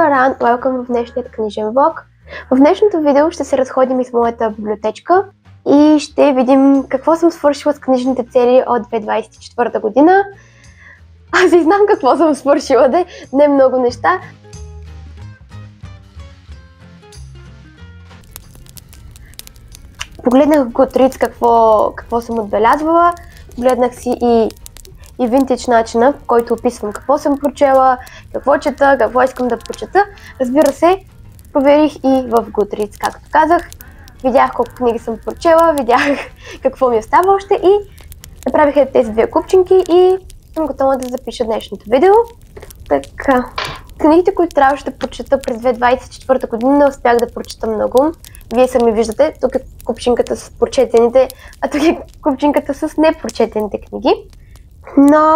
everyone, welcome в днешният книжен влог. В днешното видео ще се разходим из моята библиотечка и ще видим какво съм свършила с книжните цели от 2024 година. Аз и знам какво съм свършила, не много неща. Погледнах в Goodreads какво съм отбелязвала, погледнах си и винтидж начина, в който описвам какво съм прочела, какво чета, какво искам да прочета. Разбира се, проверих и в Goodreads, както казах. Видях колко книги съм прочела, видях какво ми остава още и направих тези две купчинки и съм готова да запиша днешното видео. Така, книгите, които трябваше да прочета през 2024 година, не успях да прочета много. Вие сами виждате, тук е купчинката с прочетените, а тук е купчинката с непрочетените книги. Но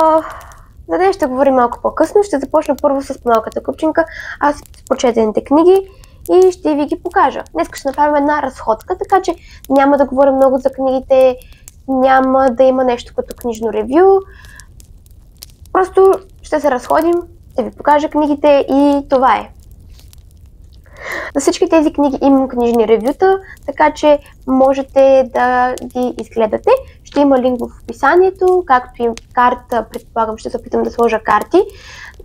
за днес ще говорим малко по-късно. Ще започна първо с малката купчинка, а с прочетените книги и ще ви ги покажа. Днес ще направим една разходка, така че няма да говоря много за книгите, няма да има нещо като книжно ревю. Просто ще се разходим, ще ви покажа книгите и това е. За всички тези книги имам книжни ревюта, така че можете да ги изгледате. Ще има линк в описанието, както и карта, предполагам, ще се опитам да сложа карти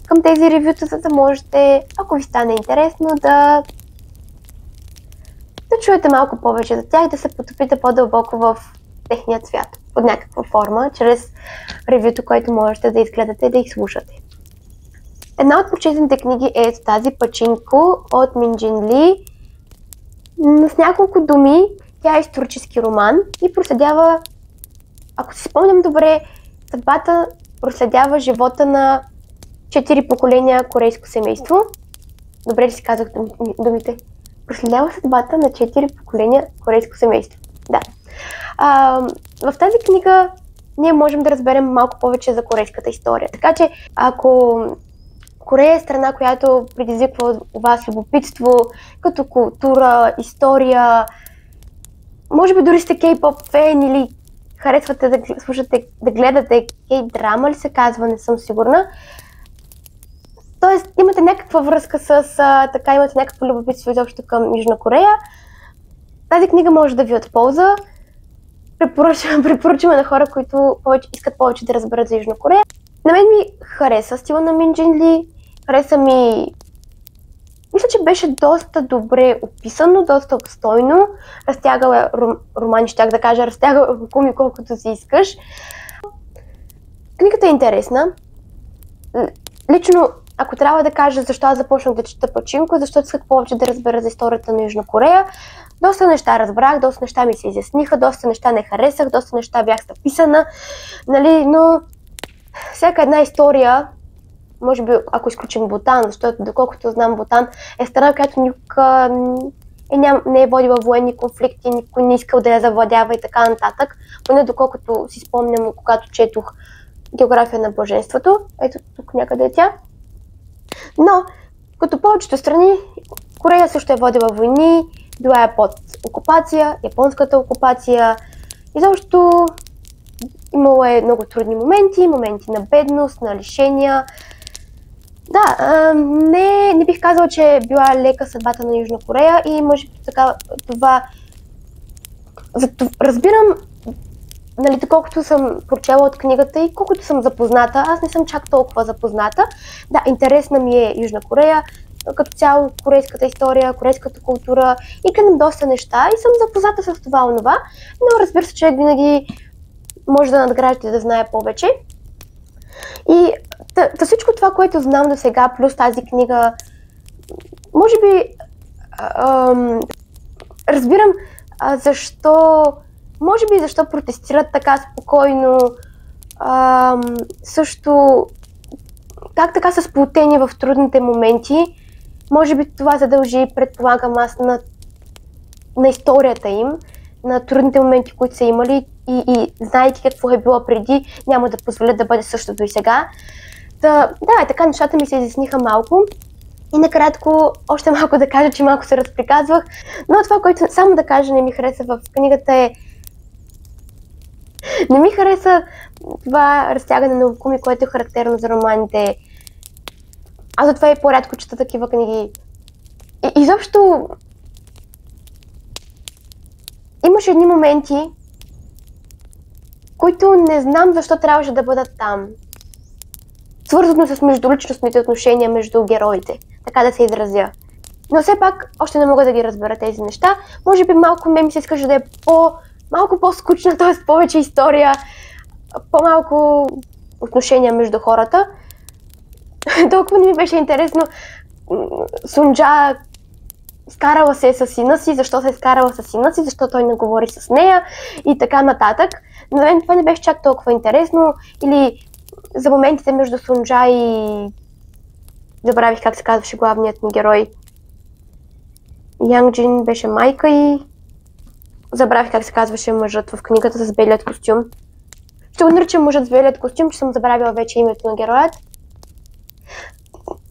към тези ревюта, за да можете, ако ви стане интересно, да чуете малко повече за тях и да се потопите по-дълбоко в техния свят, под някаква форма, чрез ревюто, което можете да изгледате и да изслушате. Една от прочетените книги е тази Пачинко от Минджин Ли. С няколко думи тя е исторически роман и проследява, ако си спомням добре, съдбата проследява живота на 4 поколения корейско семейство. Добре ли си казах думите? Проследява съдбата на 4 поколения корейско семейство. Да. В тази книга ние можем да разберем малко повече за корейската история. Така че, ако Корея е страна, която предизвиква у вас любопитство, като култура, история, може би дори сте кей-поп фен или харесвате да слушате, да гледате кей-драма ли се казва, не съм сигурна. Тоест имате някаква връзка така имате някакво любопитство изобщо към Южна Корея. Тази книга може да ви от полза. Препоръчваме на хора, които искат повече да разберат за Южна Корея. На мен ми хареса стила на Минджин Ли, хареса ми... Мисля, че беше доста добре описано, доста обстойно. Разтягала роман, щях да кажа, разтягала куми колкото си искаш. Книгата е интересна. Лично, ако трябва да кажа защо аз започнах да чета Пачинко, защото исках повече да разбера за историята на Южна Корея. Доста неща разбрах, доста неща ми се изясниха, доста неща не харесах, доста неща бях записана, нали, но всяка една история, може би ако изключим Бутан, защото доколкото знам Бутан е страна, която никога не е водила военни конфликти, никой не искал да я завладява и така нататък, поне доколкото си спомням, когато четох География на блаженството, ето тук някъде е тя. Но, като повечето страни, Корея също е водила войни, била е под окупация, японската окупация, изобщо имало е много трудни моменти на бедност, на лишения. Да, не бих казала, че е била лека съдбата на Южна Корея и може би така това... Разбирам, нали, колкото съм прочела от книгата и колкото съм запозната, аз не съм чак толкова запозната. Да, интересна ми е Южна Корея, като цяло корейската история, корейската култура и гледам доста неща и съм запозната с това онова, но разбира се, че винаги може да надграждате да знае повече. И всичко това, което знам до сега, плюс тази книга, може би разбирам защо протестират така спокойно, също как така са сплотени в трудните моменти. Може би това се дължи, предполагам аз, на историята им, на трудните моменти, които са имали и знаейки какво е било преди, няма да позволят да бъде същото и сега. Да, така нещата ми се изясниха малко. И накратко, още малко да кажа, че малко се разприказвах, но това, което само да кажа не ми хареса в книгата е... Не ми хареса това разтягане на лукуми, което е характерно за романите. Аз затова и по-рядко чета такива книги. И изобщо имаше едни моменти, които не знам защо трябваше да бъдат там. Свързано с междуличностните отношения между героите, така да се изразя. Но все пак още не мога да ги разбера тези неща. Може би малко ми се искаше да е малко по-скучна, т.е. повече история, по-малко отношения между хората. Толкова не ми беше интересно Сунджа скарала се с сина си, защо се е скарала с сина си, защо той не говори с нея и така нататък. Но мен това не беше чак толкова интересно. Или за моментите между Сунджа и... забравих как се казваше главният ми герой. Янг-Джин беше майка и... забравих как се казваше мъжът в книгата с белият костюм. Ще го наричам мъжът с белият костюм, че съм забравила вече името на героят.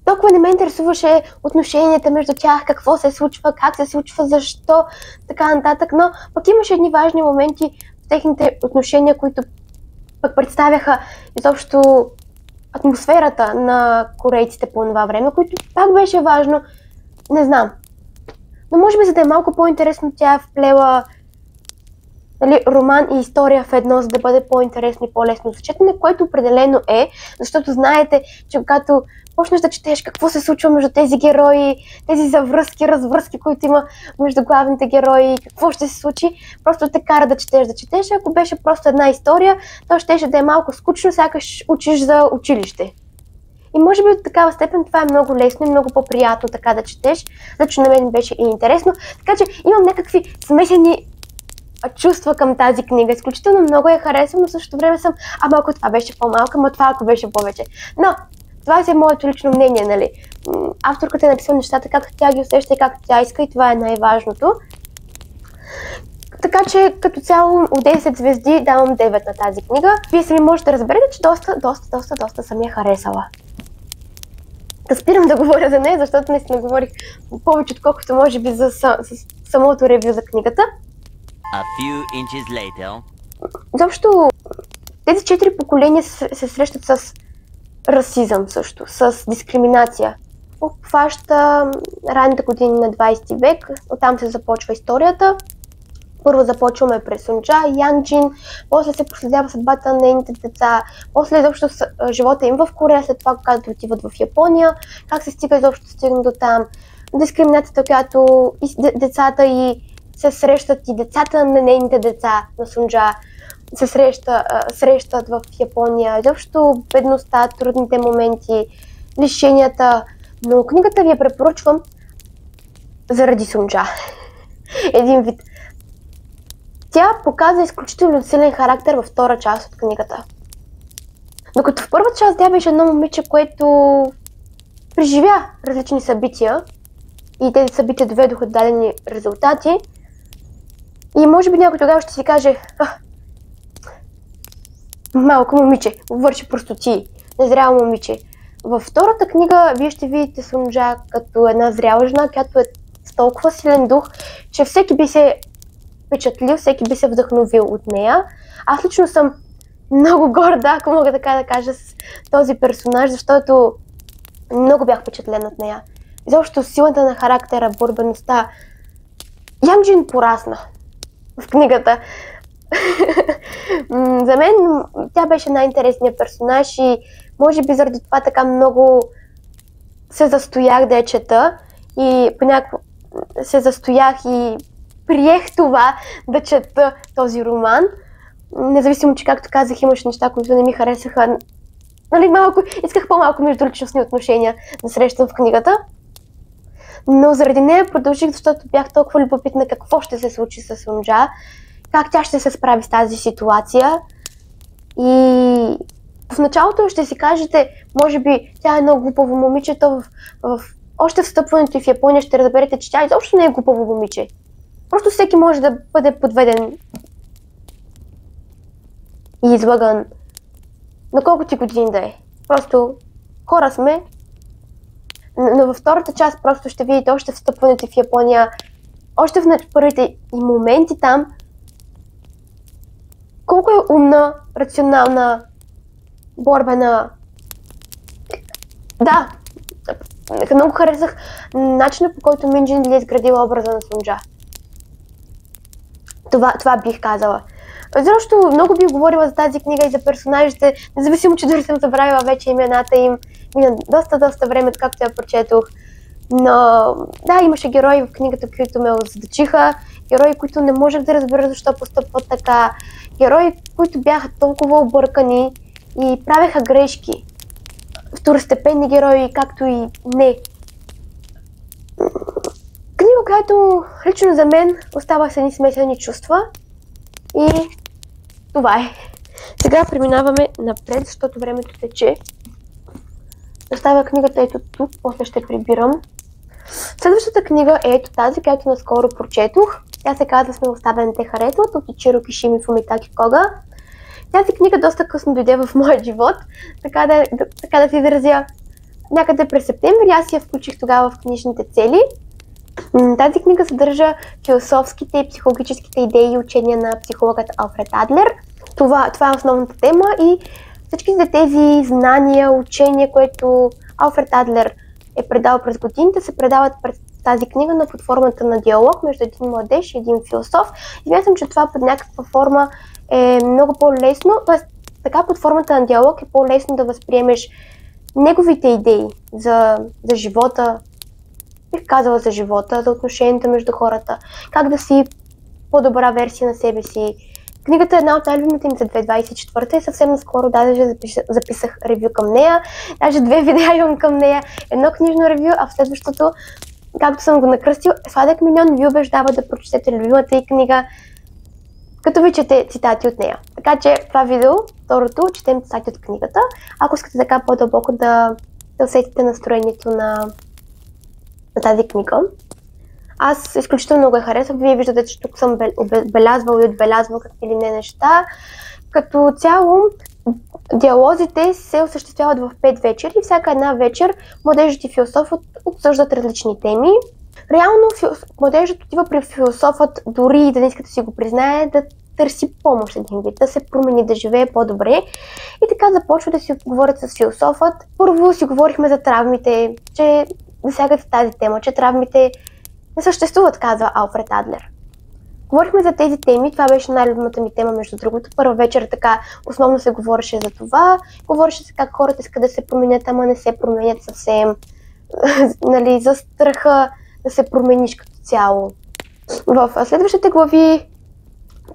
Толкова не ме интересуваше отношенията между тях, какво се случва, как се случва, защо, така нататък, но пък имаше едни важни моменти в техните отношения, които пък представяха изобщо атмосферата на корейците по това време, което пак беше важно, не знам. Но може би за да е малко по-интересно, тя е вплела роман и история в едно, за да бъде по-интересно и по-лесно за четене, което определено е, защото знаете, че когато почнеш да четеш какво се случва между тези герои, тези завръзки, развръзки, които има между главните герои, какво ще се случи, просто те кара да четеш. Ако беше просто една история, то щеше да е малко скучно, сякаш учиш за училище. И може би от такава степен това е много лесно и много по-приятно така да четеш, защото на мен беше и интересно. Така че имам някакви смесени чувства към тази книга. Изключително много я харесвам, но в същото време съм, ако това беше по-малка, това ако беше повече. Но това е моето лично мнение, нали. Авторката е написала нещата както тя ги усеща и както тя иска и това е най-важното. Така че като цяло от 10 звезди давам 9 на тази книга. Вие сами можете да разберете, че доста съм я харесала. Да спирам да говоря за нея, защото наистина говорих повече отколкото може би за самото ревю за книгата. A few inches later. Защо тези 4 поколения се срещат с расизъм също, с дискриминация. Обхваща ранните години на 20 век, оттам се започва историята. Първо започваме през Сунджа, Янг-Джин, после се проследява съдбата на нейните деца, после изобщо живота им в Корея, след това когато отиват в Япония, как се стигна до там, дискриминацията, която децата и се срещат и децата на нейните деца на Сунджа се срещат в Япония, изобщо бедността, трудните моменти, лишенията, но книгата ви я препоръчвам заради Сунджа. Един вид. Тя показва изключително силен характер във втора част от книгата. Докато в първата част тя беше едно момиче, което преживя различни събития и тези събития доведоха до дадени резултати. И може би някой тогава ще си каже: малко момиче, върши простоти, незряло момиче. Във втората книга вие ще видите Сунджа като една зряла жена, която е с толкова силен дух, че всеки би се впечатлил, всеки би се вдъхновил от нея. Аз лично съм много горда, ако мога така да кажа, с този персонаж, защото много бях впечатлена от нея. Изобщо силата на характера, борбеността. Янг-Джин порасна в книгата. За мен тя беше най-интересният персонаж и може би заради това така много се застоях да я чета и понякога се застоях и приех това да чета този роман. Независимо, че както казах, имаше неща, които не ми харесаха. Нали, исках по-малко междуличностни отношения да срещам в книгата. Но заради нея продължих, защото бях толкова любопитна какво ще се случи с Сунджа, как тя ще се справи с тази ситуация. И в началото ще си кажете, може би тя е много глупаво момиче, то още встъпването и в Япония ще разберете, че тя изобщо не е глупаво момиче. Просто всеки може да бъде подведен и излъган на колкото и години да е. Просто хора сме. Но във втората част просто ще видите още встъпването в Япония, още в първите и моменти там, колко е умна, рационална, борбена. Да, Много харесах начина, по който Минджи е изградила образа на Сунджа. Това бих казала. Защото много бих говорила за тази книга и за персонажите, независимо, че дори съм забравила вече имената им. Мина доста време, както я прочетох. Но да, имаше герои в книгата, които ме озадачиха, герои, които не можех да разбера защо постъпват така, герои, които бяха толкова объркани и правеха грешки. Второстепенни герои, както и не. Книга, която лично за мен остава с едни смесени чувства и това е. Сега преминаваме напред, защото времето тече. Оставя книгата ето тук, после ще прибирам. Следващата книга е ето тази, която наскоро прочетох. Тя се казва "Смелоставен те харесват" от Ичиро Кишими Фумитаки Кога. Тази книга доста късно дойде в моя живот, така да се изразя, някъде през септември. Аз я включих тогава в книжните цели. Тази книга съдържа философските и психологическите идеи и учения на психологът Алфред Адлер. Това е основната тема и всичките тези знания, учения, които Алфред Адлер е предал през годините, се предават през тази книга на под формата на диалог между един младеж и един философ. И смятам, че това под някаква форма е много по-лесно, т.е. така под формата на диалог е по-лесно да възприемеш неговите идеи за живота, бих казала за живота, за отношенията между хората, как да си по-добра версия на себе си. Книгата е една от най-любимите ми за 2024 и съвсем наскоро даже записах ревю към нея. Даже 2 видеа имам към нея. Едно книжно ревю, а в следващото, както съм го накръстил, "Сладък миньон ви убеждава да прочетете любимата й книга, като ви чете цитати от нея". Така че това видео, второто, четем цитати от книгата. Ако искате така по-дълбоко да усетите настроението на тази книга. Аз изключително много я харесвам. Вие виждате, че тук съм белязвала и отбелязвала какви ли не неща. Като цяло, диалозите се осъществяват в 5 вечери и всяка една вечер младежът и философът обсъждат различни теми. Реално младежът отива при философът, дори и да не иска да си го признае, да търси помощ един вид, да се промени, да живее по-добре. И така започва да си говорят с философът. Първо си говорихме за травмите, че засягат тази тема, че травмите не съществуват, казва Алфред Адлер. Говорихме за тези теми, това беше най-любимата ми тема, между другото. Първа вечер така основно се говореше за това. Говореше се как хората искат да се променят, ама не се променят съвсем. Нали, за страха да се промениш като цяло. В следващите глави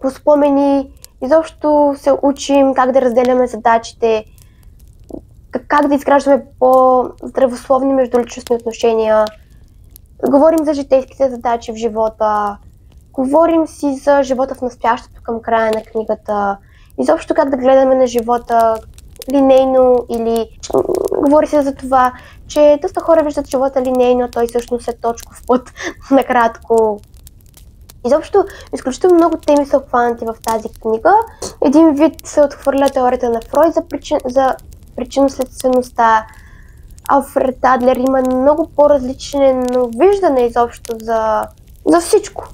по спомени изобщо се учим как да разделяме задачите, как да изграждаме по-здравословни междуличностни отношения. Говорим за житейските задачи в живота, говорим си за живота в настоящето към края на книгата, изобщо как да гледаме на живота линейно или говори се за това, че доста хора виждат живота линейно, а той всъщност е точков път, накратко. Изобщо изключително много теми са обхванати в тази книга. Един вид се отхвърля теорията на Фройд за причинно-следствеността. Алфред Адлер има много по-различно виждане изобщо за всичко.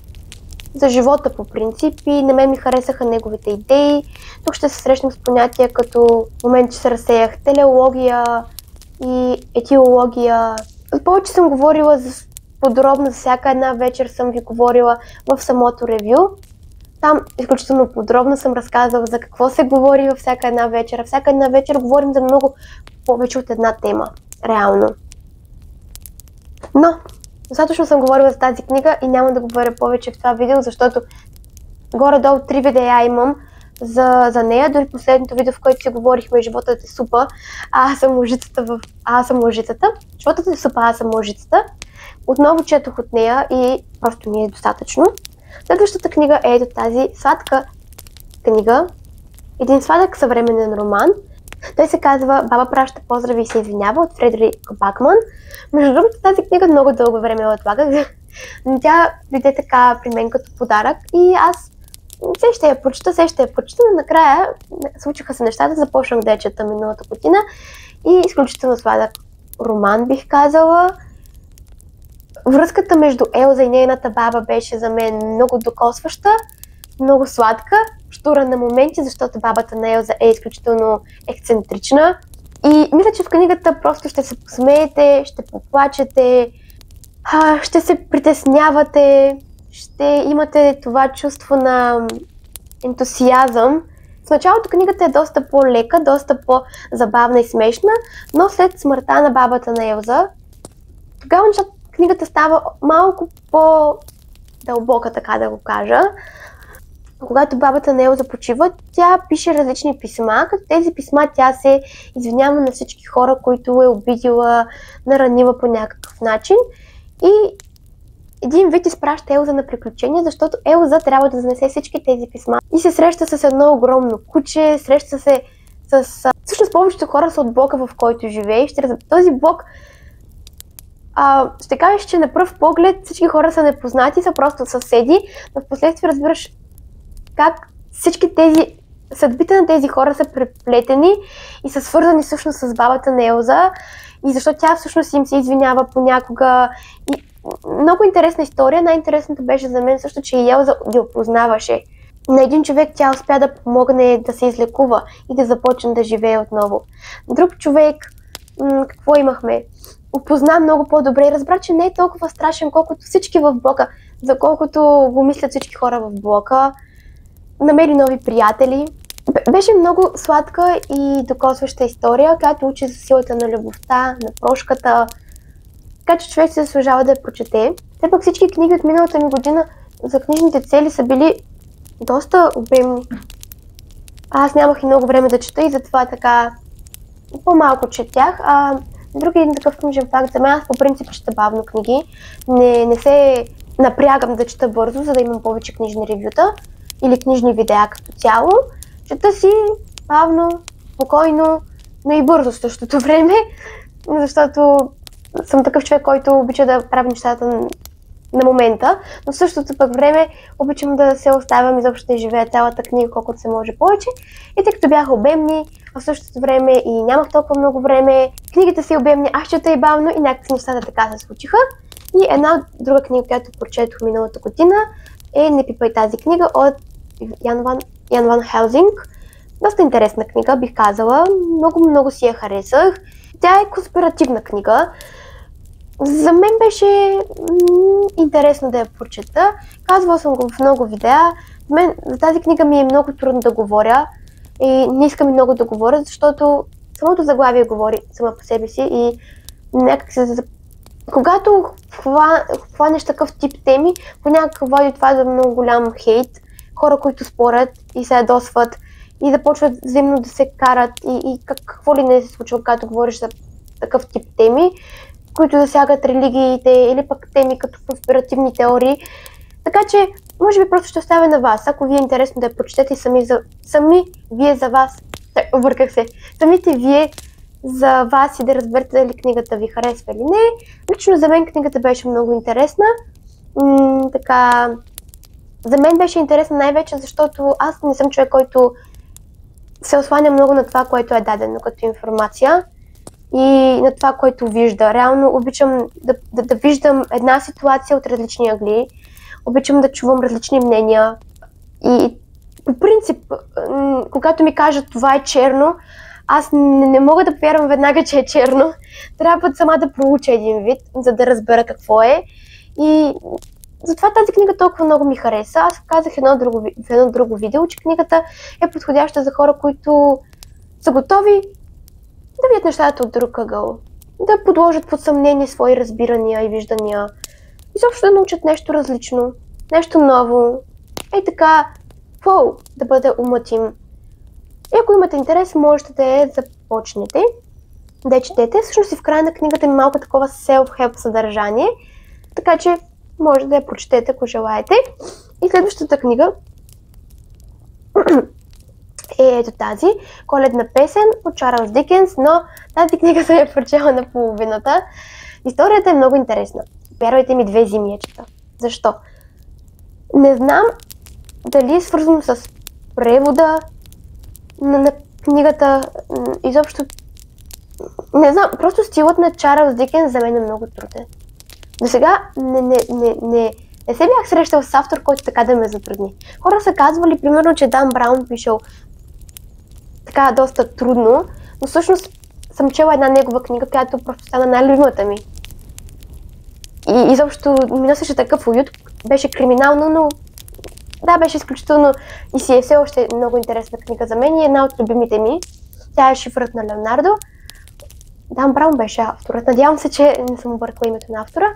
За живота по принцип и на мен ми харесаха неговите идеи. Тук ще се срещнем с понятия като в момент, че се разсеях телеология и етиология. Повече съм говорила подробно за всяка една вечер, съм ви говорила в самото ревю. Там изключително подробно съм разказала за какво се говори във всяка една вечер. Всяка една вечер говорим за много повече от една тема, реално. Но достатъчно съм говорила за тази книга и няма да говоря повече в това видео, защото горе-долу 3 видеа имам за нея. Дори последното видео, в което си говорихме "Животът е супа, а аз съм лъжицата". Животът е супа, аз съм лъжицата. Отново четох от нея и просто ми е достатъчно. Следващата книга е ето тази сладка книга. Един сладък съвременен роман. Той се казва "Баба праща поздрави и се извинява" от Фредерик Бакман. Между другото, тази книга много дълго време я отлагах, но тя дойде така при мен като подарък и аз все ще я прочета, но накрая случиха се нещата, започнах да я чета миналата година и изключително сладък роман, бих казала. Връзката между Елза и нейната баба беше за мен много докосваща, много сладка, щура на моменти, защото бабата на Елза е изключително ексцентрична. И мисля, че в книгата просто ще се посмеете, ще поплачете, ще се притеснявате, ще имате това чувство на ентусиазъм. В началото книгата е доста по-лека, доста по-забавна и смешна, но след смъртта на бабата на Елза, тогава книгата става малко по-дълбока, така да го кажа. Когато бабата на Елза почива, тя пише различни писма, като тези писма тя се извинява на всички хора, които е обидила, наранила по някакъв начин. И един вид изпраща Елза на приключения, защото Елза трябва да занесе всички тези писма и се среща с едно огромно куче, среща се с... Всъщност повечето хора са от блока, в който живее. Този блок ще кажеш, че на пръв поглед всички хора са непознати, са просто съседи, но в последствие разбираш как всички тези съдбите на тези хора са преплетени и са свързани всъщност с бабата на Елза и защо тя всъщност им се извинява понякога. И много интересна история. Най-интересното беше за мен също, че и Елза ги опознаваше. На един човек тя успя да помогне да се излекува и да започне да живее отново. Друг човек, какво имахме? Опозна много по-добре и разбра, че не е толкова страшен, колкото всички в блока, за колкото го мислят всички хора в блока. Намери нови приятели. Беше много сладка и докосваща история, която учи за силата на любовта, на прошката. Така че човек се заслужава да я прочете. Те пък всички книги от миналата ми година за книжните цели са били доста обемни. Аз нямах и много време да чета и затова така по-малко четях. Други един такъв книжен факт за мен, аз по принцип чета бавно книги. Не се напрягам да чета бързо, за да имам повече книжни ревюта или книжни видеа като цяло. Чета си бавно, спокойно, но и бързо в същото време, защото съм такъв човек, който обича да прави нещата на момента, но в същото пък време обичам да се оставям изобщо да живея цялата книга колкото се може повече. И тъй като бяха обемни, а в същото време и нямах толкова много време, книгите си обемни, аз чета и бавно и някакви нещата така се случиха. И една друга книга, която прочетох миналата година е "Не пипай тази книга" от Ян Ван Хелзинг. Доста интересна книга, бих казала. Много си я харесах. Тя е конспиративна книга. За мен беше интересно да я прочета. Казвала съм го в много видеа. За тази книга ми е много трудно да говоря и не искам и много да говоря, защото самото заглавие говори сама по себе си и някак се... Когато хванеш такъв тип теми, понякога води това за много голям хейт. Хора, които спорят и се ядосват и започват взаимно да се карат и какво ли не се случва, когато говориш за такъв тип теми, които засягат религиите или пък теми като конспиративни теории. Така че, може би просто ще оставя на вас, ако ви е интересно да я прочетете самите вие за вас и да разберете дали книгата ви харесва или не. Лично за мен книгата беше много интересна. За мен беше интересна най-вече, защото аз не съм човек, който се осланя много на това, което е дадено като информация и на това, което вижда. Реално обичам да виждам една ситуация от различни ъгли, обичам да чувам различни мнения и по принцип, когато ми кажат това е черно, аз не мога да повярвам веднага, че е черно. Трябва сама да проуча един вид, за да разбера какво е. И затова тази книга толкова много ми хареса. Аз казах в едно друго видео, че книгата е подходяща за хора, които са готови да видят нещата от друг ъгъл, да подложат под съмнение свои разбирания и виждания, изобщо да научат нещо различно, нещо ново, така, да бъде умът им. И ако имате интерес, можете да я започнете да я четете. Всъщност и в края на книгата има малко такова self-help съдържание, така че може да я прочетете, ако желаете. И следващата книга е ето тази, "Коледна песен" от Чарлз Дикенс, но тази книга съм я прочела на половината. Историята е много интересна. Вярвайте ми, 2 зими я чета. Защо? Не знам дали е свързано с превода на книгата, изобщо не знам, просто стилът на Чарлз Дикенс за мен е много труден. До сега не се бях срещал с автор, който така да ме затрудни. Хора са казвали, примерно, че Дан Браун пишел така доста трудно, но всъщност съм чела една негова книга, която просто стана най-любимата ми. И изобщо ми носеше такъв уют, беше криминално, но да, беше изключително и си е все още много интересна книга за мен и една от любимите ми. Тя е Шифърът на Леонардо. Дан Браун беше авторът. Надявам се, че не съм объркала името на автора.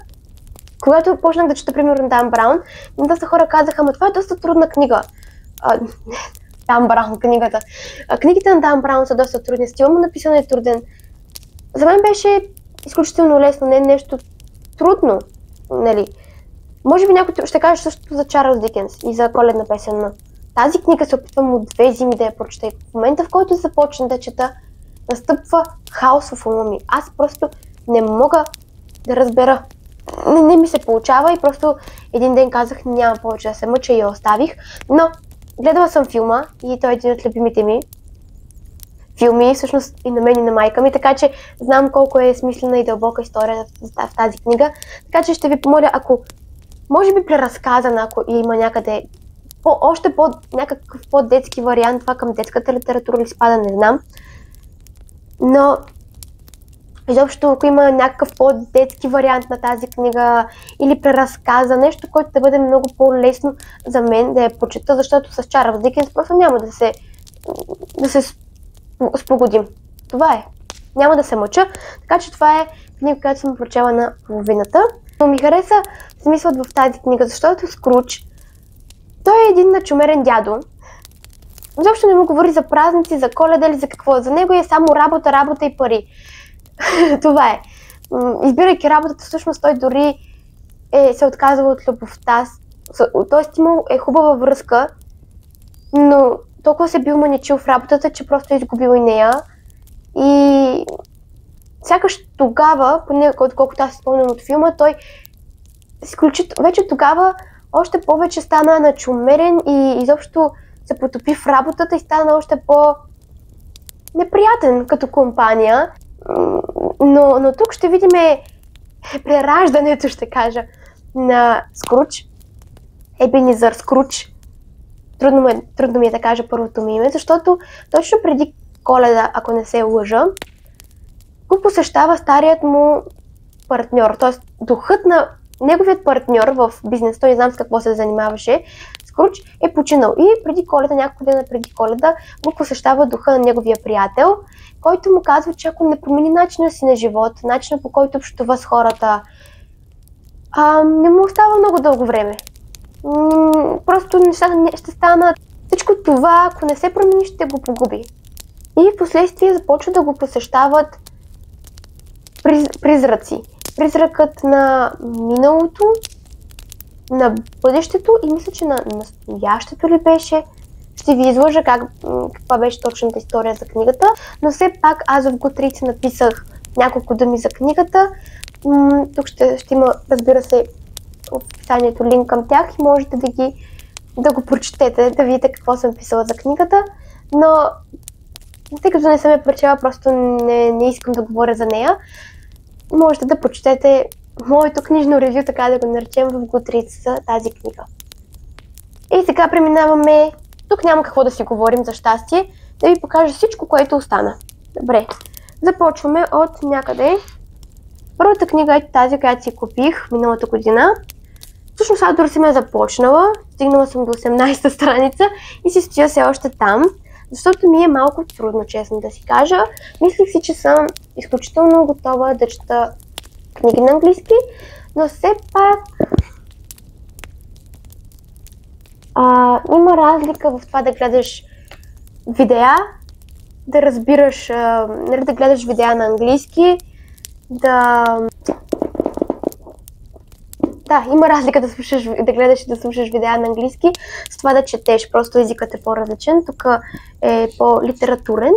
Когато почнах да чета, примерно, Дан Браун, доста хора казаха, ама това е доста трудна книга. Дан Браун, книгата. Книгите на Дан Браун са доста трудни, стилът му написан е труден. За мен беше изключително лесно, не е нещо трудно, нали. Може би някой ще каже също за Чарлз Дикенс и за Коледна песен, но тази книга се опитвам от 2 зими да я прочета и в момента, в който започна да чета, настъпва хаос в ума ми. Аз просто не мога да разбера. Не ми се получава и просто един ден казах, няма повече да се мъча и я оставих. Но гледала съм филма и той е един от любимите ми филми, всъщност и на мен и на майка ми, така че знам колко е смислена и дълбока история в тази книга. Така че ще ви помоля, ако може би преразказана, ако има някъде някакъв по-детски вариант, това към детската литература ли спада, не знам. Но изобщо, ако има някакъв по-детски вариант на тази книга или преразказа, нещо, което да бъде много по-лесно за мен да я прочета, защото с Чарлз Дикенс просто няма да се спогодим. Това е. Няма да се мъча, така че това е книга, която съм прочела на половината. Но ми хареса смисълът в тази книга, защото Скруч, той е един начумерен дядо. Изобщо не му говори за празници, за Коледа или за какво. За него е само работа и пари. Това е. Избирайки работата, всъщност той дори се е отказал от любовта. Тоест имал е хубава връзка, но толкова се бил маничил в работата, че просто е изгубил и нея. И сякаш тогава, поне колкото аз спомням от филма, той вече тогава още повече стана начумерен и изобщо се потопи в работата и стана още по-неприятен като компания. Но тук ще видим прераждането, ще кажа, на Скруч. Ебенизър Скруч. Трудно ми е да кажа първото ми име, защото точно преди Коледа, ако не се лъжа, го посещава старият му партньор, т.е. духът на неговият партньор в бизнес, той не знам с какво се занимаваше, Скруч е починал и преди Коледа, няколко дена преди Коледа, го посещава духа на неговия приятел, който му казва, че ако не промени начина си на живот, начина по който общува с хората, не му остава много дълго време. Просто нещата ще станат. Всичко това, ако не се промени, ще го погуби. И в последствие започва да го посещават призраци. Призракът на миналото, на бъдещето и мисля, че на настоящето ли беше. Ще ви изложа каква беше точната история за книгата, но все пак аз в Goodreads написах няколко думи за книгата. Тук ще има, разбира се, в описанието линк към тях и можете да го прочетете, да видите какво съм писала за книгата, но тъй като не съм я прочела, просто не искам да говоря за нея, можете да прочетете моето книжно ревю, така да го наречем, в Goodreads за тази книга. И сега преминаваме, тук няма какво да си говорим за щастие, да ви покажа всичко, което остана. Добре, започваме от някъде. Първата книга е тази, която си купих миналата година. Всъщност аз дори съм я започнала, стигнала съм до 18-та страница и си стоя все още там, защото ми е малко трудно, честно да си кажа. Мислих си, че съм изключително готова да чета книги на английски, но все пак има разлика в това да гледаш видеа, да разбираш, да гледаш видеа на английски, Да, има разлика да гледаш и да слушаш видеа на английски, с това да четеш, просто езикът е по-различен, тук е по-литературен.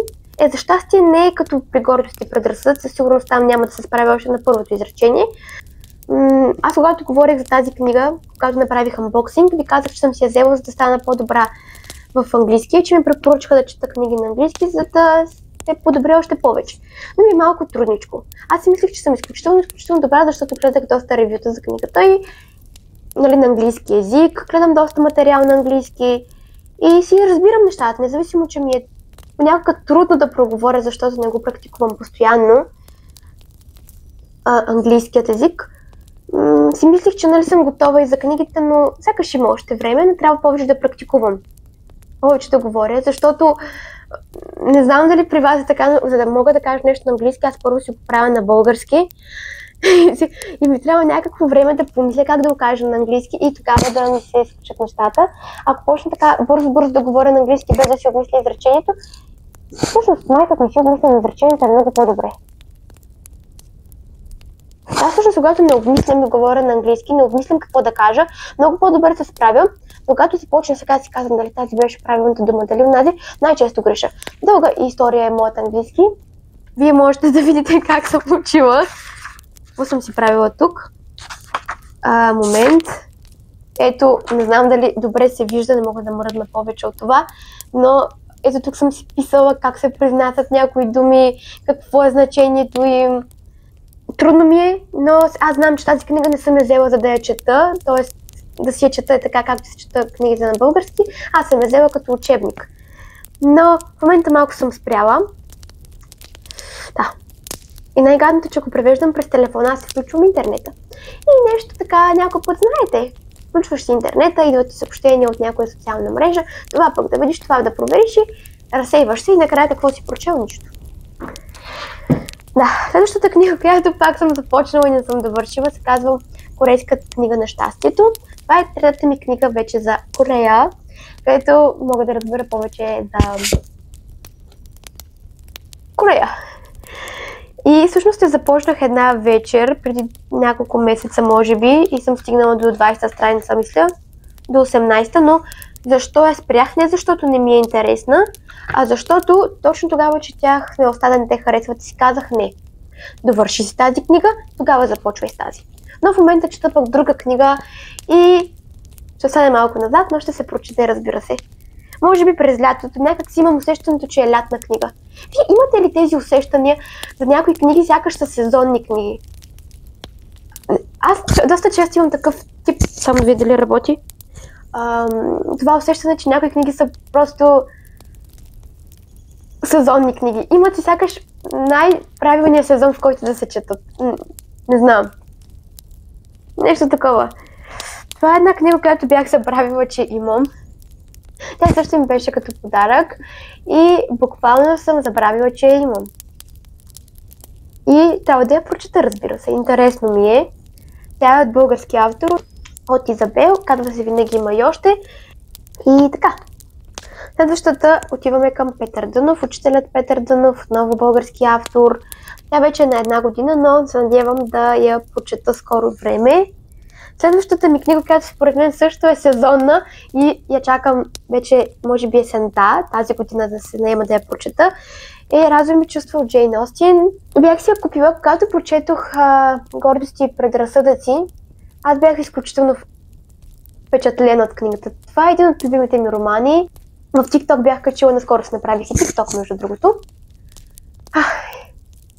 За щастие не е като при Гордост и предразсъд, със сигурност там няма да се справя още на първото изречение. Аз когато говорих за тази книга, когато направих анбоксинг, ви казах, че съм си я взела, за да стана по-добра в английски, че ми препоръчаха да чета книги на английски, за да се подобря още повече. Но ми е малко трудничко. Аз си мислих, че съм изключително добра, защото гледах доста ревюта за книгата и на английски език, гледам доста материал на английски и си разбирам нещата, независимо, че ми е понякога трудно да проговоря, защото не го практикувам постоянно английският език. Си мислих, че нали съм готова и за книгите, но сякаш има още време, но трябва повече да практикувам. Повече да говоря, защото не знам дали при вас е така, но за да мога да кажа нещо на английски, аз първо си го правя на български и ми трябва някакво време да помисля как да го кажа на английски и тогава да ми се случат нещата. Ако почна така бързо да говоря на английски без да си обмисля изречението, всъщност майката ми си обмисля на изречението е много по-добре. Аз всъщност, когато не обмислям да говоря на английски, не обмислям какво да кажа, много по-добре се справям. Когато започна сега си казвам дали тази беше правилната дума, дали онази, най-често греша. Дълга история е моят английски. Вие можете да видите как съм учила. Какво съм си правила тук? Момент. Ето, не знам дали добре се вижда, не мога да мръдна повече от това, но ето тук съм си писала как се произнасят някои думи, какво е значението им. Трудно ми е, но аз знам, че тази книга не съм я взела за да я чета, т.е. да си я чета е така, както се чета книгите на български, аз съм я взела като учебник. Но в момента малко съм спряла. Да. И най-гадното, че ако превеждам през телефона, аз се включвам интернета. И нещо така, някой път знаете, включваш си интернета, идват ти съобщения от някоя социална мрежа, това пък да видиш, това да провериш и разсейваш се и накрая какво си прочел, нищо. Да, следващата книга, която пак съм започнала и не съм довършила, се казва Корейската книга на щастието. Това е третата ми книга вече за Корея, където мога да разбера повече за Корея. И всъщност я започнах една вечер, преди няколко месеца може би, и съм стигнала до 20-та страница, мисля, до 18-та, но защо я спрях? Не защото не ми е интересна, а защото точно тогава четях смелостта да не те харесват и си казах не. Довърши си тази книга, тогава започвай с тази. Но в момента чета пък друга книга и ще стане малко назад, но ще се прочете, разбира се. Може би през лятото, някак си имам усещането, че е лятна книга. Вие имате ли тези усещания за някои книги, сякаш са сезонни книги? Аз доста често имам такъв тип, само вие дали работи. Това усещане, че някои книги са просто сезонни книги. Имат си сякаш най-правилният сезон, в който да се четат. Не знам. Нещо такова. Това е една книга, която бях забравила, че имам. Тя също ми беше като подарък и буквално съм забравила, че я имам. И трябва да я прочета, разбира се. Интересно ми е. Тя е от български автор, от Изабел, казва се Винаги има и още. И така. Следващата отиваме към Петър Дънов, учителят Петър Дънов, отново български автор. Тя вече е на една година, но се надявам да я прочета скоро време. Следващата ми книга, която според мен също е сезонна и я чакам вече, може би есента, тази година да се наема да я прочета, е Разум и чувства от Джейн Остин. Бях си я купила, когато прочетох Гордости и предразсъдъци. Аз бях изключително впечатлена от книгата. Това е един от любимите ми романи. В TikTok бях качила, наскоро се направих и TikTok, между другото.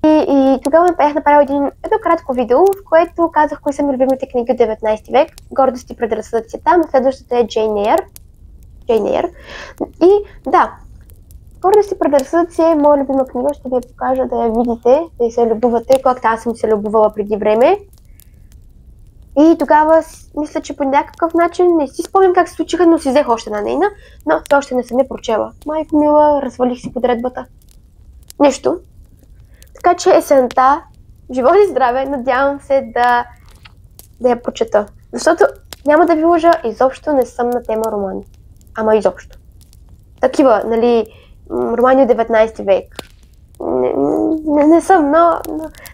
И тогава бях направила едно кратко видео, в което казах кои са ми любимите книги от 19 век. Гордост и предразсъдъци там, следващата е Джейн Eyre. И да, Гордост и предразсъдъци е моя любима книга, ще ви я покажа да я видите, да я се любовате, както аз съм се любовала преди време. И тогава мисля, че по някакъв начин, не си спомням как се случиха, но си взех още една нейна, но все още не съм я прочела. Майко мила, развалих си подредбата. Нещо. Така че есента, живот и здраве, надявам се да я прочета. Защото няма да ви лъжа, изобщо не съм на тема романи. Ама изобщо. Такива, нали, романи от 19 век. Не съм, но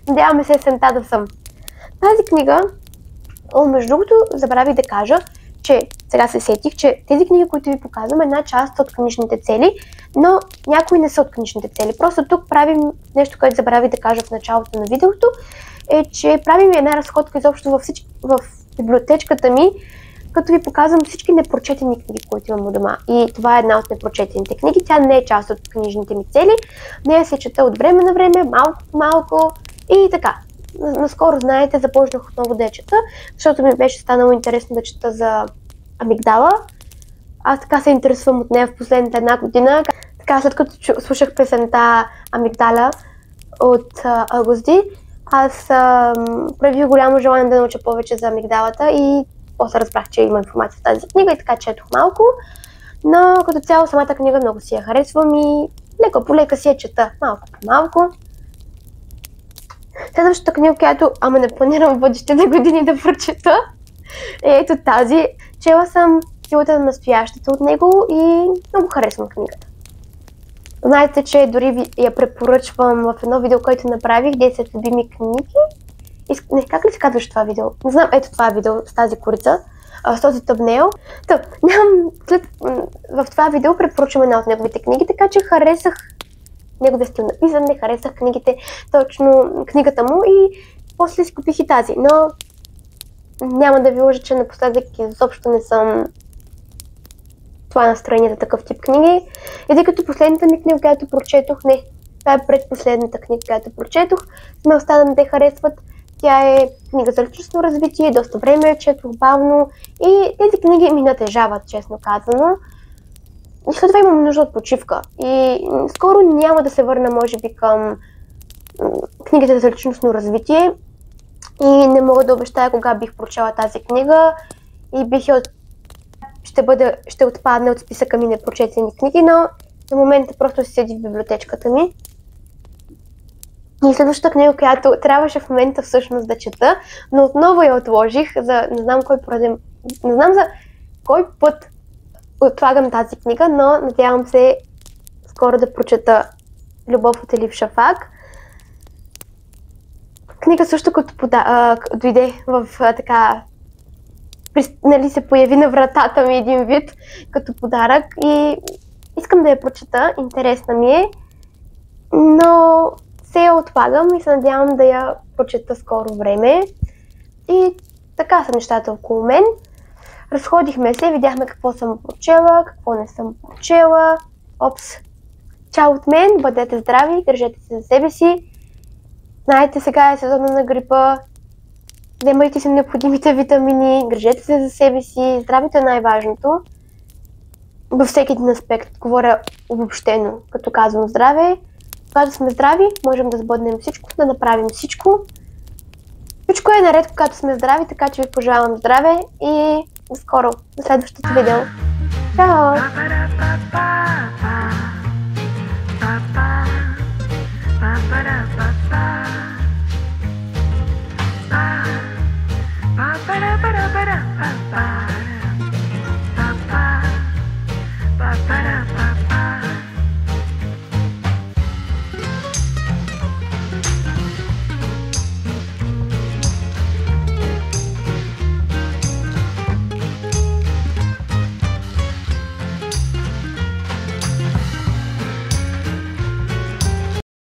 надяваме се есента да съм. Тази книга, между другото, забравих да кажа, че сега се сетих, че тези книги, които ви показвам, една част от книжните цели, но някои не са от книжните цели. Просто тук правим нещо, което забравих да кажа в началото на видеото, е, че правим една разходка изобщо в библиотечката ми, като ви показвам всички непрочетени книги, които имам у дома. И това е една от непрочетените книги. Тя не е част от книжните ми цели. Нея се чета от време на време, малко по малко и така. Наскоро, знаете, започнах отново да я чета, защото ми беше станало интересно да чета за Амигдала. Аз така се интересувам от нея в последната една година. така, след като слушах песента Амигдала от Агузди, аз проявих голямо желание да науча повече за амигдалата и после разбрах, че има информация в тази книга и така четох малко. Но като цяло самата книга много си я харесвам и лека по лека си я чета, малко по малко. Следващата книга, която не планирам в бъдещите години да прочета, е ето тази. Чела съм Силата на настоящето от него и много харесвам книгата. Знаете, че дори я препоръчвам в едно видео, което направих, 10 любими книги. Как ли се казваш това видео? Не знам, ето това видео с тази корица, с този тъбнейл. В това видео препоръчвам една от неговите книги, така че харесах неговия стил на писане, харесах книгите, точно книгата му и после си купих и тази. Но няма да ви лъжа, че напоследък изобщо не съм това настроение за такъв тип книги. И тъй като последната ми книга, която прочетох, това е предпоследната книга, която прочетох, сме останали да харесват. Тя е книга за личностно развитие, доста време я четох бавно и тези книги ми натежават, честно казано. И след това имам нужда от почивка. И скоро няма да се върна, може би, към книгите за личностно развитие. И не мога да обещая кога бих прочела тази книга и ще отпадне от списъка ми непрочетени книги, но на момента просто си седи в библиотечката ми. И следващата книга, която трябваше в момента всъщност да чета, но отново я отложих не знам за кой път отлагам тази книга, но надявам се скоро да прочета Любов от Елиф Шафак. Книга също като дойде в се появи на вратата ми един вид като подарък и искам да я прочета, интересна ми е, но се я отлагам и се надявам да я прочета скоро време. И така са нещата около мен. Разходихме се, видяхме какво съм прочела, какво не съм прочела. Чао от мен, бъдете здрави, държете се за себе си. Знаете, сега е сезона на грипа. Вземайте си необходимите витамини, грижете се за себе си, здравето е най-важното. Във всеки един аспект, говоря обобщено, като казвам здраве. Когато сме здрави, можем да сбъднем всичко, да направим всичко. Всичко е наред, когато сме здрави, така че ви пожелавам здраве и до скоро, до следващото видео. Чао!